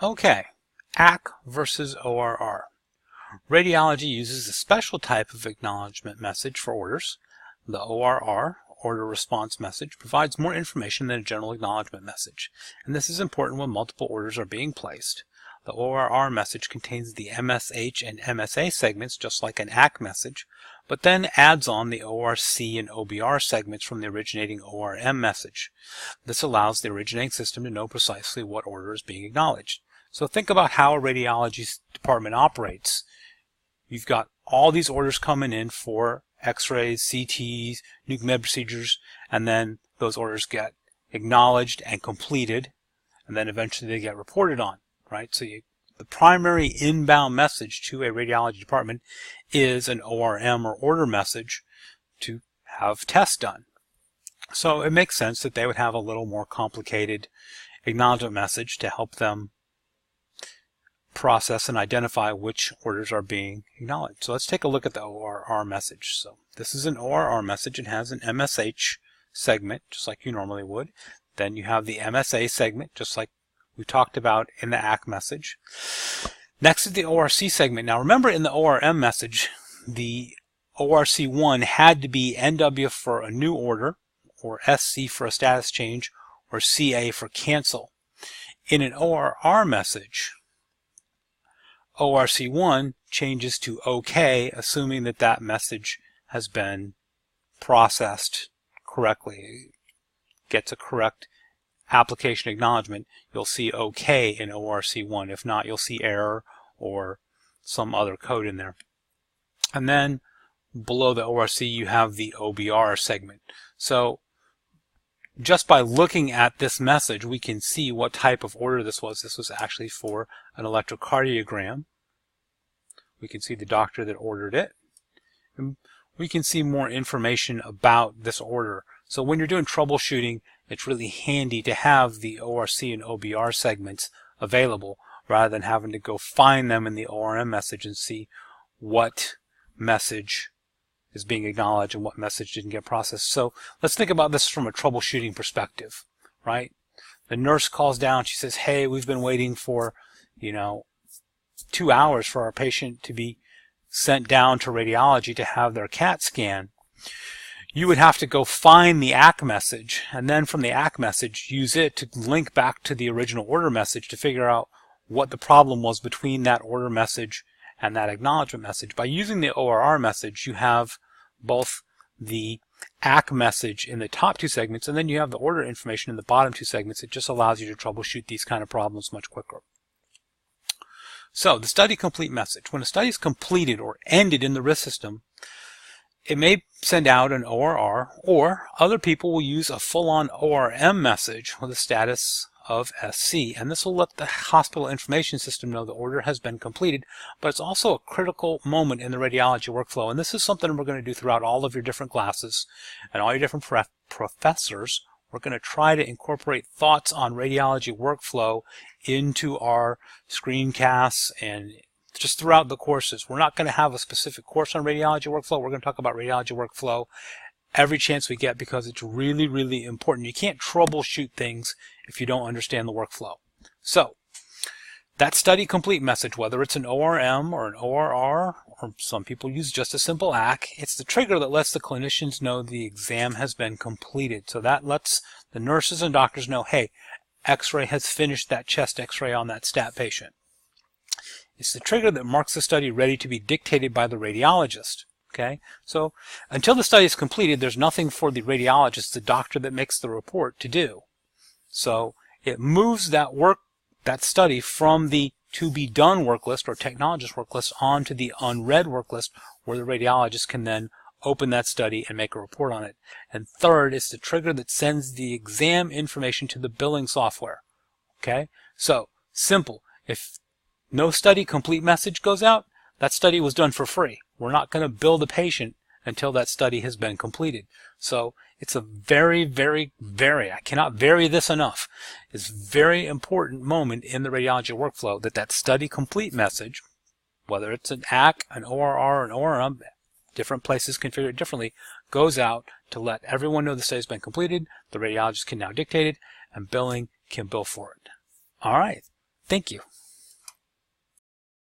Okay, AC versus ORR. Radiology uses a special type of acknowledgement message for orders. The ORR, order response message, provides more information than a general acknowledgement message, and this is important when multiple orders are being placed. The ORR message contains the MSH and MSA segments just like an AC message, but then adds on the ORC and OBR segments from the originating ORM message. This allows the originating system to know precisely what order is being acknowledged. So think about how a radiology department operates. You've got all these orders coming in for x-rays, CTs, nuke med procedures, and then those orders get acknowledged and completed, and then eventually they get reported on, right? So the primary inbound message to a radiology department is an ORM or order message to have tests done. So it makes sense that they would have a little more complicated acknowledgement message to help them process and identify which orders are being acknowledged. So let's take a look at the ORR message. So this is an ORR message. It has an MSH segment, just like you normally would. Then you have the MSA segment, just like we talked about in the AC message. Next is the ORC segment. Now remember, in the ORM message, the ORC1 had to be NW for a new order, or SC for a status change, or CA for cancel. In an ORR message, ORC1 changes to OK, assuming that that message has been processed correctly, gets a correct application acknowledgement. You'll see OK in ORC1. If not, you'll see error or some other code in there. And then below the ORC, you have the OBR segment. So just by looking at this message, we can see what type of order this was. This was actually for an electrocardiogram. We can see the doctor that ordered it. And we can see more information about this order. So when you're doing troubleshooting, it's really handy to have the ORC and OBR segments available rather than having to go find them in the ORM message and see what message is being acknowledged and what message didn't get processed. So let's think about this from a troubleshooting perspective, right? The nurse calls down, she says, hey, we've been waiting for, 2 hours for our patient to be sent down to radiology to have their CAT scan. You would have to go find the AC message, and then from the AC message, use it to link back to the original order message to figure out what the problem was between that order message and that acknowledgement message. By using the ORR message, you have both the AC message in the top two segments, and then you have the order information in the bottom two segments. It just allows you to troubleshoot these kind of problems much quicker. So the study complete message. When a study is completed or ended in the RIS system, it may send out an ORR, or other people will use a full-on ORM message with a status of SC, and this will let the hospital information system know the order has been completed. But it's also a critical moment in the radiology workflow, and this is something we're going to do throughout all of your different classes and all your different professors. We're going to try to incorporate thoughts on radiology workflow into our screencasts and just throughout the courses. We're not going to have a specific course on radiology workflow. We're going to talk about radiology workflow every chance we get because it's really, really important. You can't troubleshoot things if you don't understand the workflow. So that study complete message, whether it's an ORM or an ORR, or some people use just a simple AC, it's the trigger that lets the clinicians know the exam has been completed. So that lets the nurses and doctors know, hey, X-ray has finished that chest X-ray on that stat patient. It's the trigger that marks the study ready to be dictated by the radiologist. Okay, so until the study is completed, there's nothing for the radiologist, the doctor that makes the report, to do. So it moves that study from the to be done work list or technologist work list onto the unread work list, where the radiologist can then open that study and make a report on it. And third, it's the trigger that sends the exam information to the billing software. Okay, so simple. If no study complete message goes out, that study was done for free. We're not going to bill the patient until that study has been completed. So it's a very, very, I cannot vary this enough. It's a very important moment in the radiology workflow that study complete message, whether it's an AC, an ORR, an ORM, different places configure it differently, goes out to let everyone know the study has been completed. The radiologist can now dictate it, and billing can bill for it. All right. Thank you.